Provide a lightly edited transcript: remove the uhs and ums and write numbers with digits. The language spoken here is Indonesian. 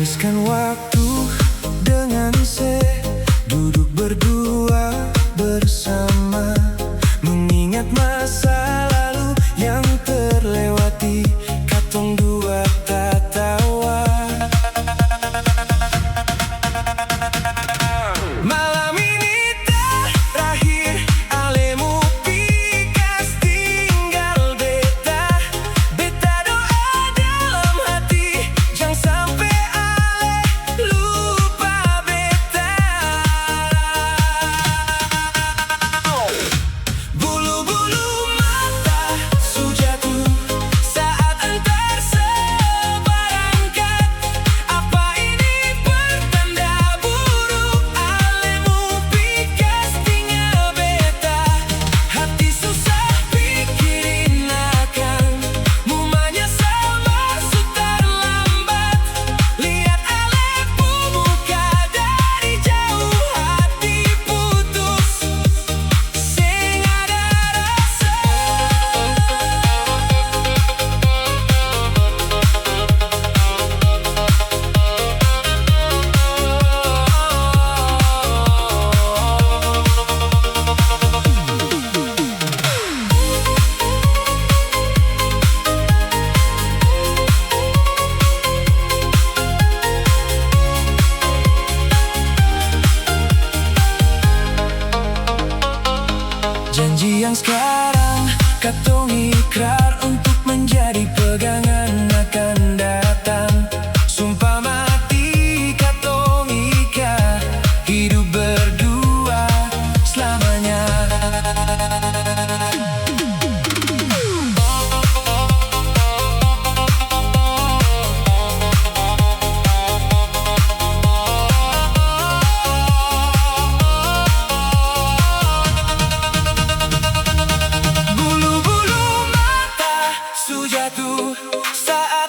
Habiskan waktu dengan duduk berdua bersama, mengingat masa lalu yang terlewati, katong dua tatawa. Malam ini terakhir, alemu pikas tinggal beta. Beta doa dalam hati, jangan sampai ale lupa beta. Bulu-bulu mata su jatuh saat antar seberangkat. Apa ini pertanda buruk? Alemu pikas tinggal beta. Hati susah pikirin akan mumanya sama su terlambat. Lihat alepu muka dari jauh, hati putus sing ada rasa. Janji yang sekarang katong ikrar untuk menjadi pegangan akan datang. Sumpah mati katong ikat, hidup berdua selamanya. Bulu-bulu mata su jatuh saat